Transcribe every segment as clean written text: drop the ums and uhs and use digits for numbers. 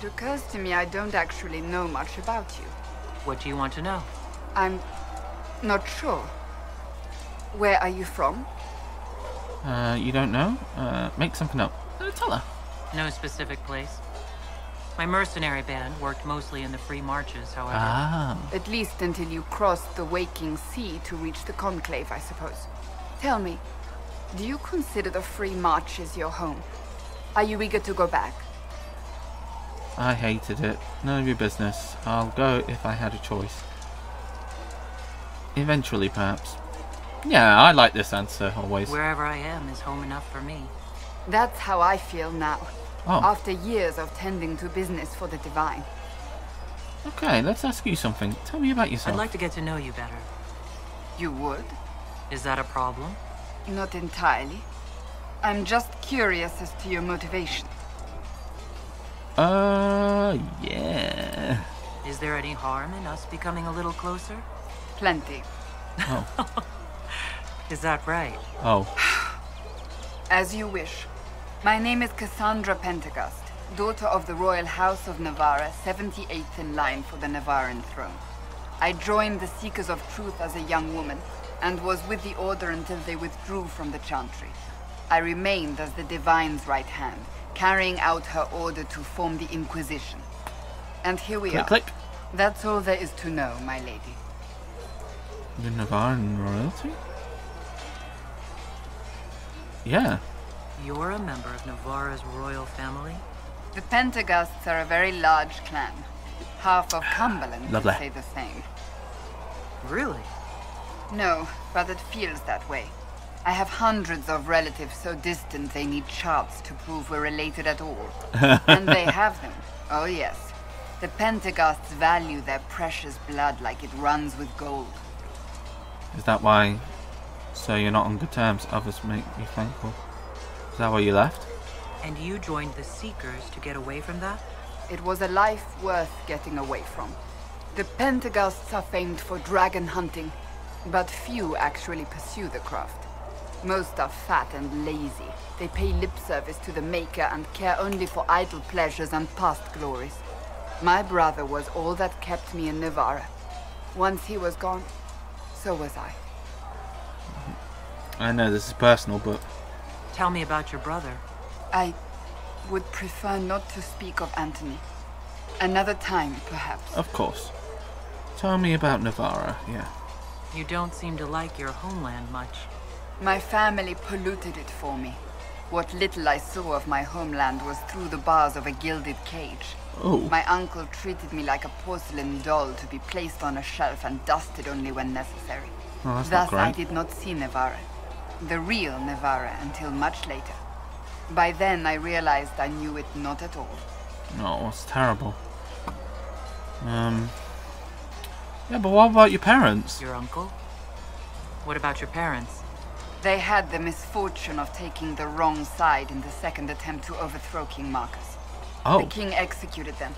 It occurs to me I don't actually know much about you. What do you want to know? I'm not sure. Where are you from? You don't know? Make something up. Tell her. No specific place. My mercenary band worked mostly in the free marches, however. Ah. At least until you crossed the waking sea to reach the Conclave, I suppose. Tell me, do you consider the free marches your home? Are you eager to go back? I hated it. None of your business. I'll go if I had a choice. Eventually, perhaps. Yeah, I like this answer, always. Wherever I am is home enough for me. That's how I feel now. Oh. After years of tending to business for the Divine. Okay, let's ask you something. Tell me about yourself. I'd like to get to know you better. You would? Is that a problem? Not entirely. I'm just curious as to your motivation. Yeah. Is there any harm in us becoming a little closer? Plenty. Oh. Is that right? Oh. As you wish. My name is Cassandra Pentagast, daughter of the Royal House of Navarra, 78th in line for the Navarran throne. I joined the Seekers of Truth as a young woman, and was with the Order until they withdrew from the Chantry. I remained as the Divine's right hand, carrying out her order to form the Inquisition. And here we are. Click. That's all there is to know, my lady. The Navarran royalty? Yeah. You're a member of Navarra's royal family? The Pentagasts are a very large clan. Half of Cumberland would Lovely. say the same. Really? No, but it feels that way. I have hundreds of relatives so distant they need charts to prove we're related at all. And they have them. Oh yes. The Pentagasts value their precious blood like it runs with gold. Is that why? So you're not on good terms. Others make you thankful. Is that why you left? And you joined the Seekers to get away from that? It was a life worth getting away from. The Pentagasts are famed for dragon hunting, but few actually pursue the craft. Most are fat and lazy. They pay lip service to the Maker and care only for idle pleasures and past glories. My brother was all that kept me in Navarra. Once he was gone, so was I. I know this is personal, but... Tell me about your brother. I would prefer not to speak of Anthony. Another time, perhaps. Of course. Tell me about Navarra, yeah. You don't seem to like your homeland much. My family polluted it for me. What little I saw of my homeland was through the bars of a gilded cage. Oh. My uncle treated me like a porcelain doll to be placed on a shelf and dusted only when necessary. Oh, that's not Thus, I great. did not see Navarra, the real Navarra, until much later. By then, I realized I knew it not at all. No, it's terrible. Yeah, but what about your parents? Your uncle? What about your parents? They had the misfortune of taking the wrong side in the second attempt to overthrow King Marcus. Oh. The king executed them,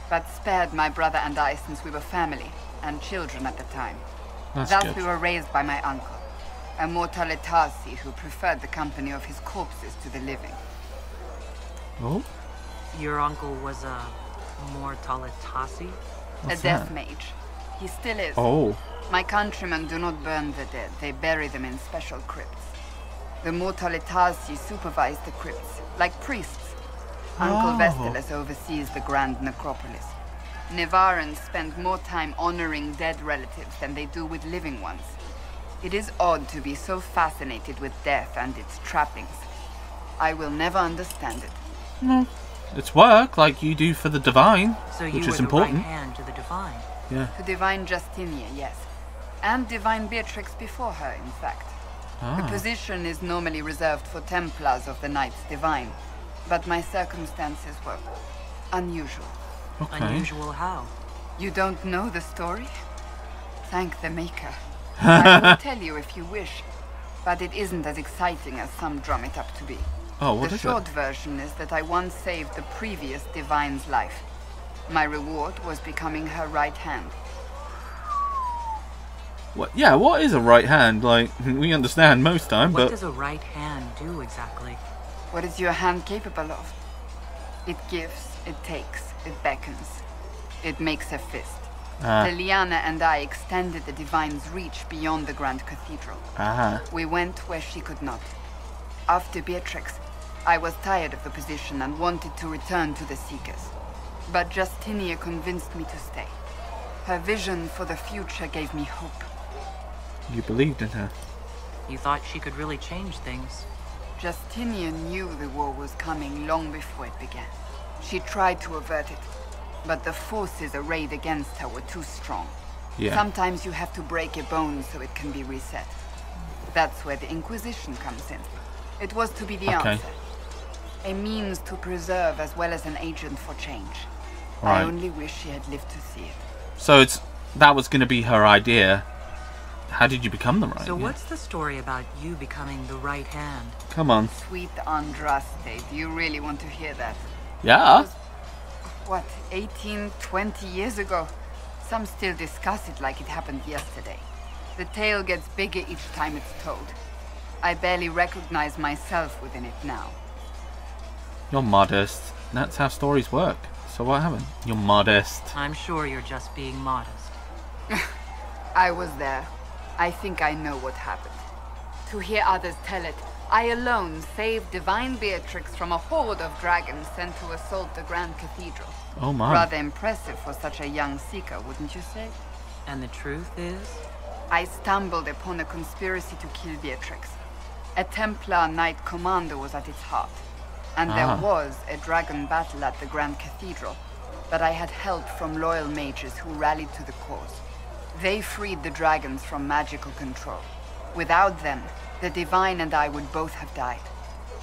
but spared my brother and I since we were family, and children at the time. That's Thus good. we were raised by my uncle, a mortalitasi who preferred the company of his corpses to the living. Oh? Your uncle was a mortalitasi? What's A death that? mage. He still is. Oh. My countrymen do not burn the dead, they bury them in special crypts. The mortalitasi supervise the crypts, like priests. Uncle Oh. Vestalis oversees the grand necropolis. Navarrans spend more time honoring dead relatives than they do with living ones. It is odd to be so fascinated with death and its trappings. I will never understand it. No. It's work, like you do for the Divine, So you which were is the important. right hand to the Divine. Yeah. To Divine Justinia, yes. And Divine Beatrix before her, in fact. The Ah. position is normally reserved for Templars of the Knights Divine, but my circumstances were unusual. Okay. Unusual how? You don't know the story? Thank the Maker. I will tell you if you wish, but it isn't as exciting as some drum it up to be. Oh, what The is short it? version is that I once saved the previous Divine's life. My reward was becoming her right hand. What? Yeah, what is a right hand? Like, we understand most time, What but... does a right hand do exactly? What is your hand capable of? It gives, it takes. It beckons. It makes a fist. Ah. Liliana and I extended the Divine's reach beyond the Grand Cathedral. Ah. We went where she could not. After Beatrix, I was tired of the position and wanted to return to the Seekers. But Justinia convinced me to stay. Her vision for the future gave me hope. You believed in her. You thought she could really change things. Justinia knew the war was coming long before it began. She tried to avert it, but the forces arrayed against her were too strong. Yeah. Sometimes you have to break a bone so it can be reset. That's where the Inquisition comes in. It was to be the answer. A means to preserve as well as an agent for change. Right. I only wish she had lived to see it. So that was going to be her idea. How did you become the right So hand? what's the story about you becoming the right hand? Come on. Sweet Andraste, do you really want to hear that? Yeah. What, 18, 20 years ago? Some still discuss it like it happened yesterday. The tale gets bigger each time it's told. I barely recognize myself within it now. You're modest. That's how stories work. So what happened? You're modest. I'm sure you're just being modest. I was there. I think I know what happened. To hear others tell it, I alone saved Divine Beatrix from a horde of dragons sent to assault the Grand Cathedral. Oh my. Rather impressive for such a young seeker, wouldn't you say? And the truth is? I stumbled upon a conspiracy to kill Beatrix. A Templar Knight Commander was at its heart. And there was a dragon battle at the Grand Cathedral, but I had help from loyal mages who rallied to the cause. They freed the dragons from magical control. Without them, the Divine and I would both have died.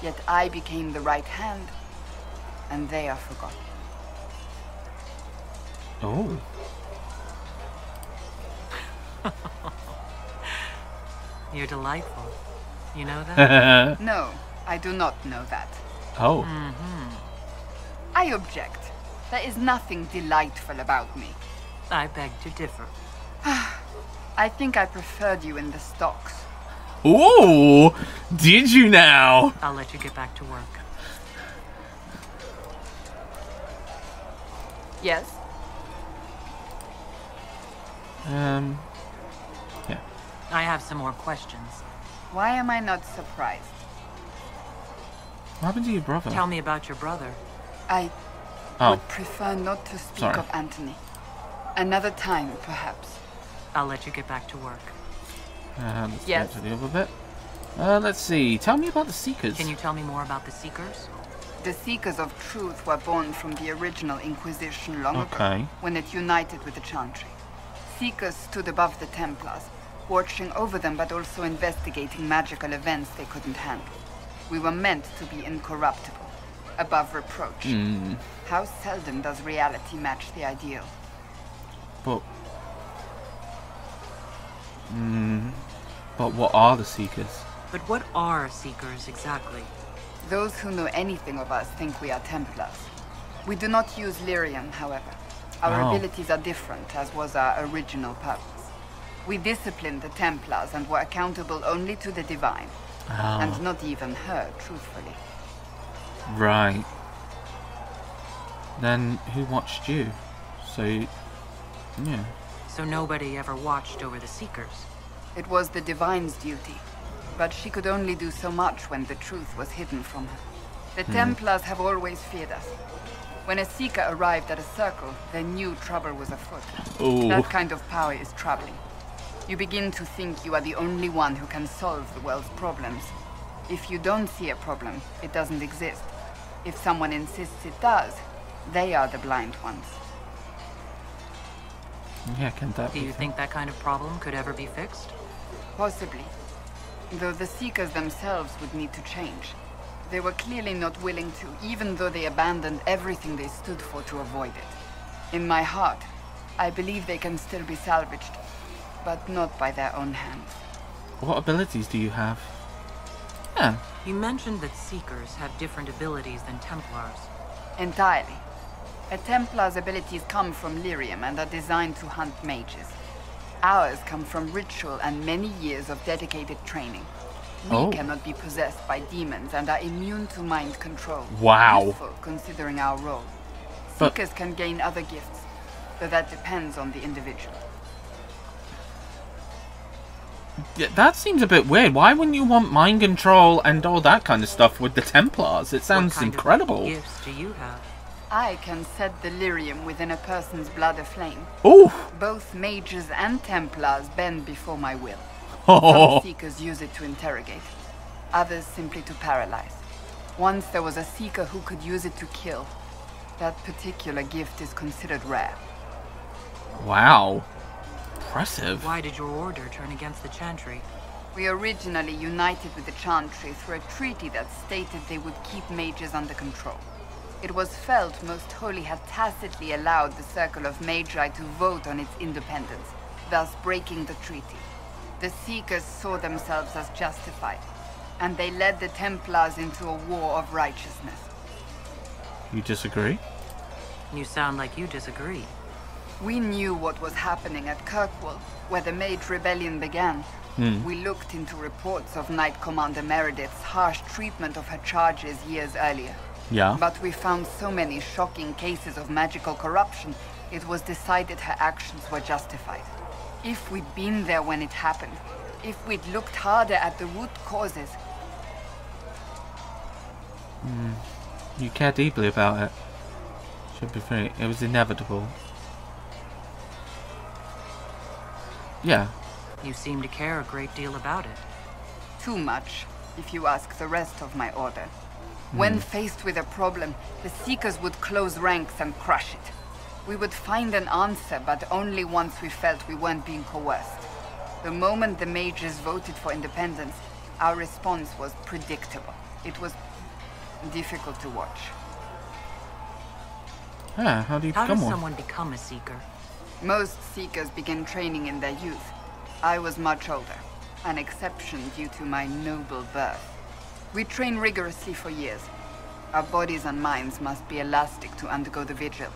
Yet I became the right hand, and they are forgotten. Oh. You're delightful. You know that? No, I do not know that. Oh. I object. There is nothing delightful about me. I beg to differ. I think I preferred you in the stocks. Ooh. Did you now? I'll let you get back to work. Yes? Yeah. I have some more questions. Why am I not surprised? What happened to your brother? Tell me about your brother. I Oh. would prefer not to speak Sorry. of Anthony. Another time, perhaps. I'll let you get back to work. Let's Yes. get to the other bit. Let's see. Tell me about the Seekers. Can you tell me more about the Seekers? The Seekers of Truth were born from the original Inquisition long ago, Okay. when it united with the Chantry. Seekers stood above the Templars, watching over them but also investigating magical events they couldn't handle. We were meant to be incorruptible, above reproach. How seldom does reality match the ideal? But... But what are the Seekers? But what are Seekers exactly? Those who know anything of us think we are Templars. We do not use lyrium, however. Our Oh. abilities are different, as was our original purpose. We disciplined the Templars and were accountable only to the Divine. Oh. And not even her, truthfully. Right. Then who watched you? So, yeah. So nobody ever watched over the Seekers. It was the Divine's duty. But she could only do so much when the truth was hidden from her. The Templars have always feared us. When a Seeker arrived at a circle, they knew trouble was afoot. Ooh. That kind of power is troubling. You begin to think you are the only one who can solve the world's problems. If you don't see a problem, it doesn't exist. If someone insists it does, they are the blind ones. Yeah, can that Do be? you think that kind of problem could ever be fixed? Possibly. Though the Seekers themselves would need to change. They were clearly not willing to, even though they abandoned everything they stood for to avoid it. In my heart, I believe they can still be salvaged, but not by their own hands. What abilities do you have? Yeah. You mentioned that Seekers have different abilities than Templars. Entirely. A Templar's abilities come from lyrium and are designed to hunt mages. Ours come from ritual and many years of dedicated training. We Oh. cannot be possessed by demons and are immune to mind control. Wow. Useful considering our role. Seekers can gain other gifts, though that depends on the individual. Yeah, that seems a bit weird. Why wouldn't you want mind control and all that kind of stuff with the Templars? It sounds incredible. What kind of gifts do you have? I can set delirium within a person's blood aflame. Ooh! Both mages and Templars bend before my will. Oh. Some Seekers use it to interrogate, others simply to paralyze. Once there was a Seeker who could use it to kill. That particular gift is considered rare. Wow. Impressive. Why did your order turn against the Chantry? We originally united with the Chantry through a treaty that stated they would keep mages under control. It was felt Most Holy had tacitly allowed the Circle of Magi to vote on its independence, thus breaking the treaty. The Seekers saw themselves as justified, and they led the Templars into a war of righteousness. You disagree? You sound like you disagree. We knew what was happening at Kirkwall, where the Mage Rebellion began. We looked into reports of Knight Commander Meredith's harsh treatment of her charges years earlier. Yeah. But we found so many shocking cases of magical corruption, it was decided her actions were justified. If we'd been there when it happened, if we'd looked harder at the root causes... You care deeply about it. Should be free. It was inevitable. Yeah. You seem to care a great deal about it. Too much, if you ask the rest of my order. When faced with a problem, the Seekers would close ranks and crush it. We would find an answer, but only once we felt we weren't being coerced. The moment the mages voted for independence, our response was predictable. It was difficult to watch. Yeah, how do you How become does one? someone become a Seeker? Most Seekers begin training in their youth. I was much older, an exception due to my noble birth. We train rigorously for years. Our bodies and minds must be elastic to undergo the vigil,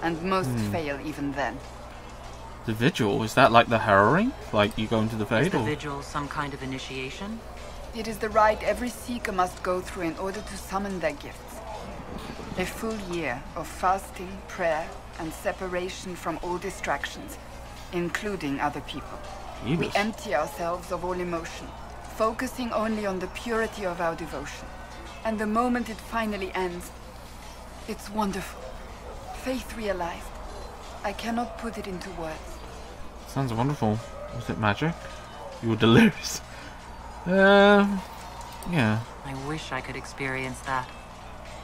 and most fail even then. The vigil? Is that like the harrowing? Like you go into the Is Fade? the Or... vigil some kind of initiation? It is the rite every Seeker must go through in order to summon their gifts. A full year of fasting, prayer, and separation from all distractions, including other people. We Jesus. empty ourselves of all emotion, focusing only on the purity of our devotion. And the moment it finally ends, it's wonderful. Faith realized. I cannot put it into words. Sounds wonderful. Was it magic? You were delirious. Yeah. I wish I could experience that.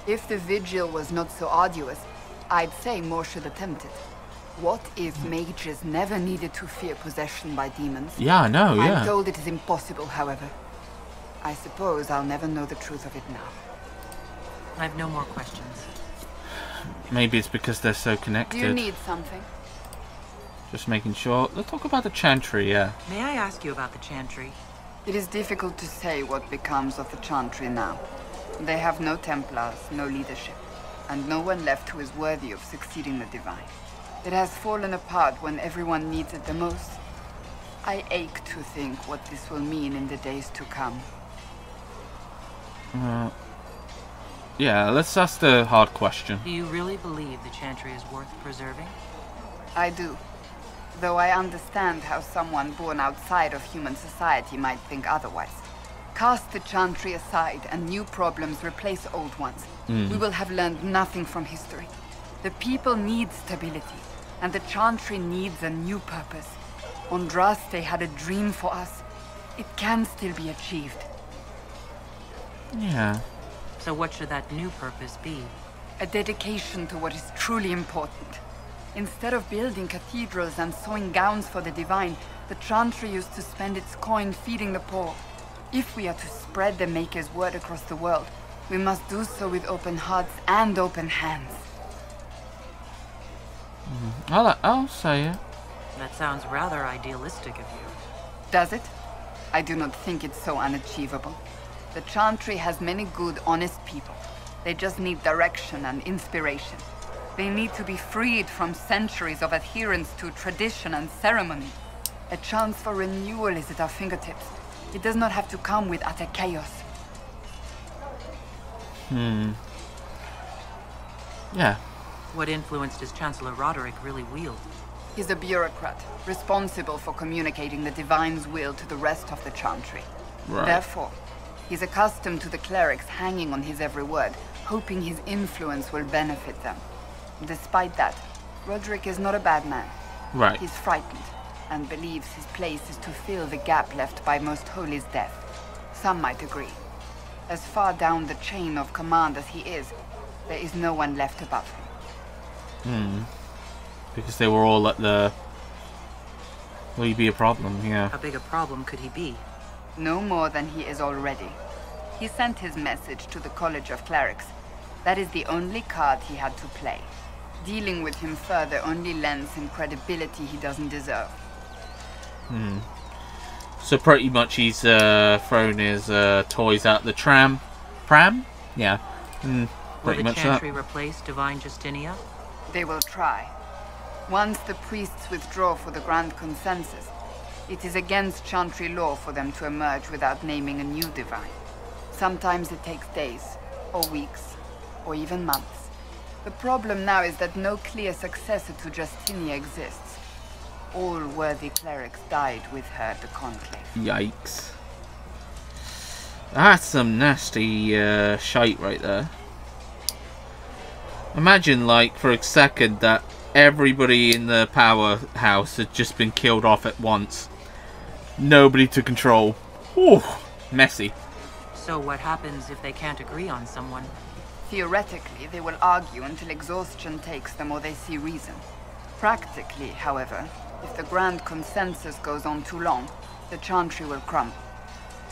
If the vigil was not so arduous, I'd say more should attempt it. What if mages never needed to fear possession by demons? Yeah, I know, yeah. I'm told it is impossible, however. I suppose I'll never know the truth of it now. I have no more questions. Maybe it's because they're so connected. Do you need something? Just making sure. Let's talk about the Chantry, yeah. May I ask you about the Chantry? It is difficult to say what becomes of the Chantry now. They have no Templars, no leadership, and no one left who is worthy of succeeding the Divine. It has fallen apart when everyone needs it the most. I ache to think what this will mean in the days to come. Yeah, let's ask the hard question. Do you really believe the Chantry is worth preserving? I do. Though I understand how someone born outside of human society might think otherwise. Cast the Chantry aside and new problems replace old ones. We will have learned nothing from history. The people need stability, and the Chantry needs a new purpose. Andraste had a dream for us. It can still be achieved. Yeah. So what should that new purpose be? A dedication to what is truly important. Instead of building cathedrals and sewing gowns for the Divine, the Chantry used to spend its coin feeding the poor. If we are to spread the Maker's word across the world, we must do so with open hearts and open hands. I'll say it. That sounds rather idealistic of you. Does it? I do not think it's so unachievable. The Chantry has many good, honest people. They just need direction and inspiration. They need to be freed from centuries of adherence to tradition and ceremony. A chance for renewal is at our fingertips. It does not have to come with utter chaos. Yeah. What influence does Chancellor Roderick really wield? He's a bureaucrat, responsible for communicating the Divine's will to the rest of the Chantry. Right. Therefore, he's accustomed to the clerics hanging on his every word, hoping his influence will benefit them. Despite that, Roderick is not a bad man. Right. He's frightened, and believes his place is to fill the gap left by Most Holy's death. Some might agree. As far down the chain of command as he is, there is no one left above him. Because they were all at the... Will he be a problem? Yeah. How big a problem could he be? No more than he is already. He sent his message to the College of Clerics. That is the only card he had to play. Dealing with him further only lends him credibility he doesn't deserve. So pretty much he's thrown his toys out the pram? Yeah. Will Pretty the much that. Chantry replace Divine Justinia? They will try. Once the priests withdraw for the Grand Consensus, it is against Chantry law for them to emerge without naming a new Divine. Sometimes it takes days, or weeks, or even months. The problem now is that no clear successor to Justinia exists. All worthy clerics died with her at the Conclave. Yikes. That's some nasty shite right there. Imagine, like, for a second that everybody in the powerhouse had just been killed off at once. Nobody to control. Ooh, messy. So what happens if they can't agree on someone? Theoretically, they will argue until exhaustion takes them or they see reason. Practically, however, if the Grand Consensus goes on too long, the Chantry will crumble.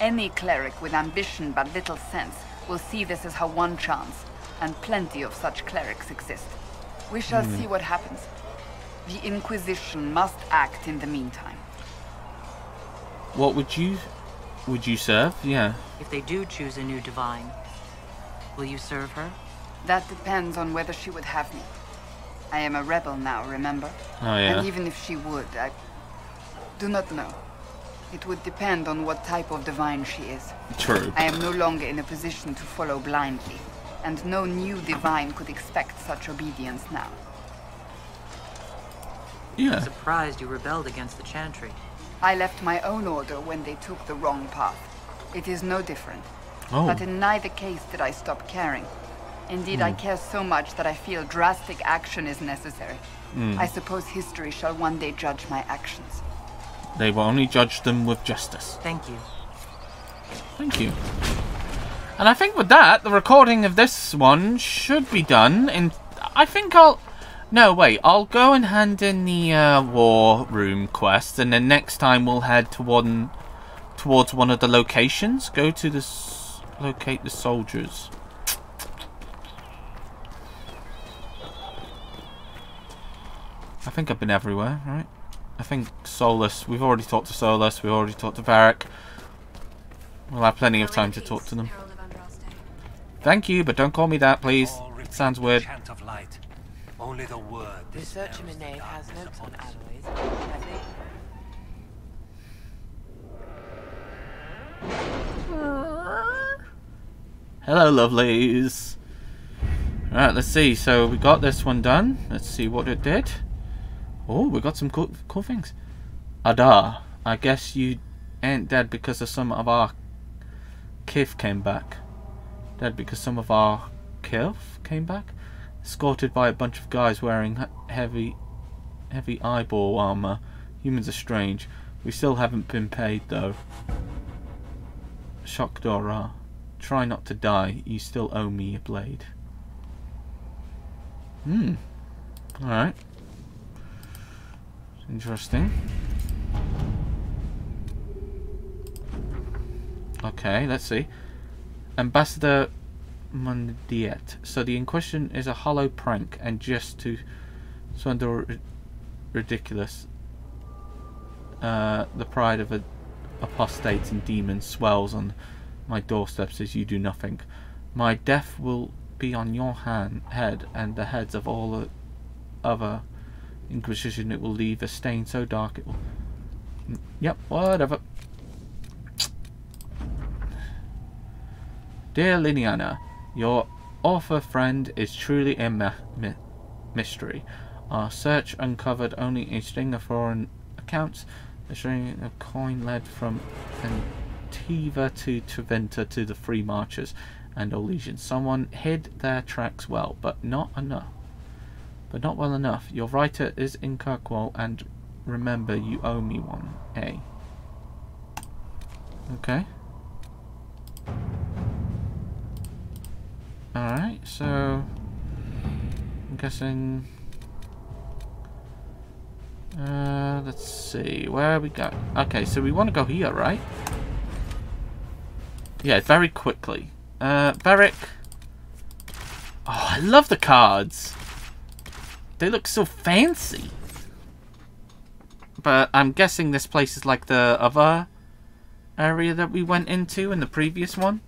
Any cleric with ambition but little sense will see this as her one chance, and plenty of such clerics exist. We shall see what happens. The Inquisition must act in the meantime. What would you serve? Yeah. If they do choose a new Divine, will you serve her? That depends on whether she would have me. I am a rebel now, remember? Oh yeah. And even if she would, I do not know. It would depend on what type of divine she is. True. I am no longer in a position to follow blindly, and no new divine could expect such obedience now. Yeah. I'm surprised you rebelled against the Chantry. I left my own order when they took the wrong path. It is no different. Oh. But in neither case did I stop caring. Indeed, I care so much that I feel drastic action is necessary. I suppose history shall one day judge my actions. They will only judge them with justice. Thank you. Thank you. And I think with that, the recording of this one should be done. And I think no, wait. I'll go and hand in the war room quest, and then next time we'll head towards one of the locations. Go to locate the soldiers. I think I've been everywhere, right? I think Solus. We've already talked to Solus. We've already talked to Varric. We'll have plenty of time to talk to them. Thank you, but don't call me that, please. It sounds weird. Only the word. Research in Nave has notes on alloys. I think. Hello, lovelies. Right, let's see. So we got this one done. Let's see what it did. Oh, we got some cool things. Adar, I guess you ain't dead because of some of our kith came back. Dead because some of our kith came back? Escorted by a bunch of guys wearing heavy eyeball armor. Humans are strange. We still haven't been paid though. Shock Dora. Try not to die. You still owe me a blade. Alright. Interesting. Okay, let's see. Ambassador Mundiet. So the Inquisition is a hollow prank and just to swindle ridiculous. The pride of apostates and demons swells on my doorsteps as you do nothing. My death will be on your head and the heads of all the other Inquisition. It will leave a stain so dark it will... Yep, whatever. Dear Liliana, your author friend is truly mystery. Our search uncovered only a string of foreign accounts. A string of coin led from Antiva to Treventa to the Free Marchers and Olegians. Someone hid their tracks well, but not enough. But not well enough. Your writer is in Kirkwall, and remember, you owe me one. A. Okay. Alright, so I'm guessing let's see, where we go? Okay, so we want to go here, right? Yeah, very quickly. Beric. Oh, I love the cards. They look so fancy. But I'm guessing this place is like the other area that we went into in the previous one.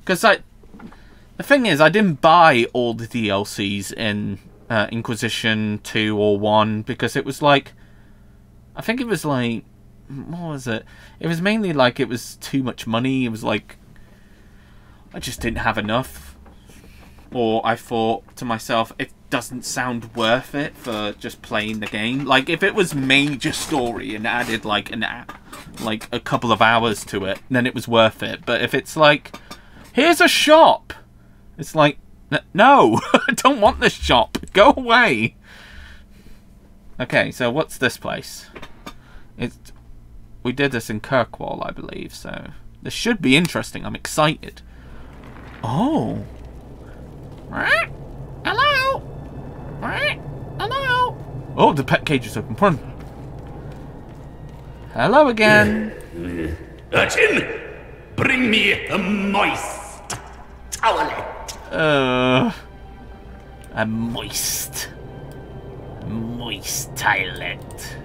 Because the thing is, I didn't buy all the DLCs in Inquisition 2 or 1 because it was like, I think it was like, what was it? It was mainly like it was too much money. It was like, I just didn't have enough. Or I thought to myself, it doesn't sound worth it for just playing the game. Like, if it was major story and added like a couple of hours to it, then it was worth it. But if it's like, here's a shop, it's like, no, I don't want this shop. Go away. Okay, so what's this place? We did this in Kirkwall, I believe, so this should be interesting. I'm excited. Oh. Hello. Hello. Oh, the pet cage is open. Run. Hello again. Urchin, bring me a moist towelette. A moist towelette.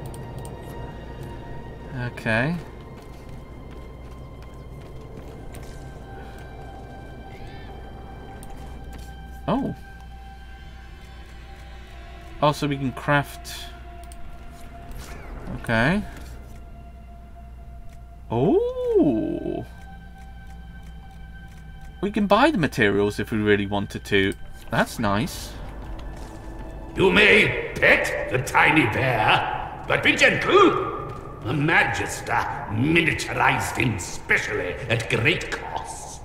Okay. Oh. Oh, so we can craft. Okay. Oh. We can buy the materials if we really wanted to. That's nice. You may pet the tiny bear, but be gentle. A Magister miniaturized him specially at great cost.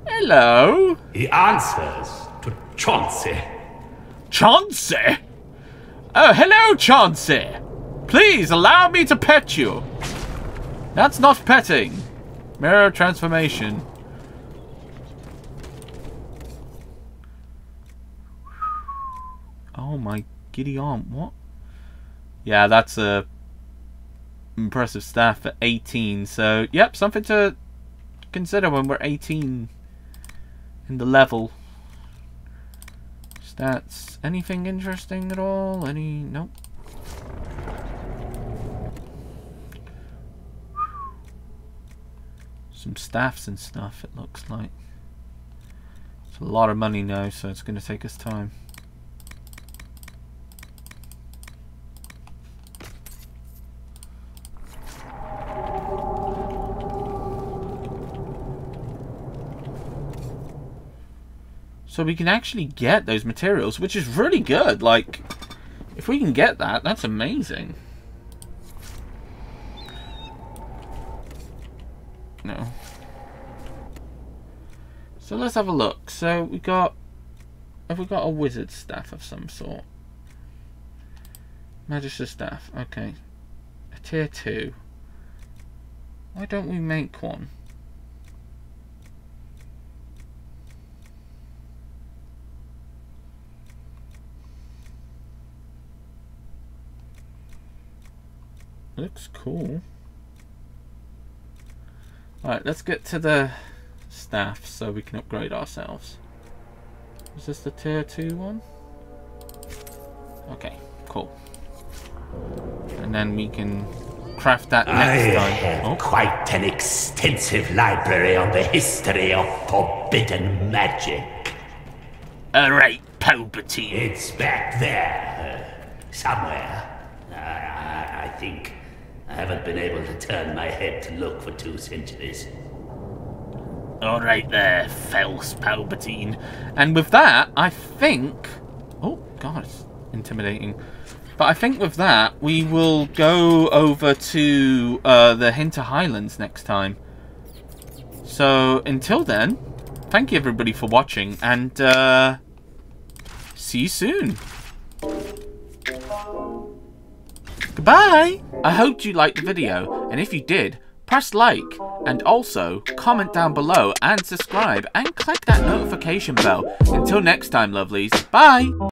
Hello. He answers to Chauncey. Chauncey? Oh, hello, Chauncey. Please allow me to pet you. That's not petting. Mirror transformation. Oh my giddy aunt, what? Yeah, that's a impressive staff at 18, so yep, something to consider when we're 18 in the level. Stats, anything interesting at all? Nope. Some staffs and stuff, it looks like. It's a lot of money now, so it's going to take us time. So we can actually get those materials, which is really good. Like, if we can get that, that's amazing. No. So let's have a look. So we got, have we got a wizard staff of some sort? Magister staff. Okay. A tier 2. Why don't we make one? Looks cool. Alright, let's get to the staff so we can upgrade ourselves. Is this the tier 2 one? Okay, cool. And then we can craft that next time. I have quite an extensive library on the history of forbidden magic. Alright, Palpatine. It's back there, somewhere. I think. I haven't been able to turn my head to look for 2 centuries. Alright there, false Palpatine. And with that, I think... Oh, God, it's intimidating. But I think with that, we will go over to the Hinter Highlands next time. So, until then, thank you everybody for watching, and see you soon. Goodbye! I hoped you liked the video, and if you did, press like, and also comment down below and subscribe, and click that notification bell. Until next time, lovelies, bye!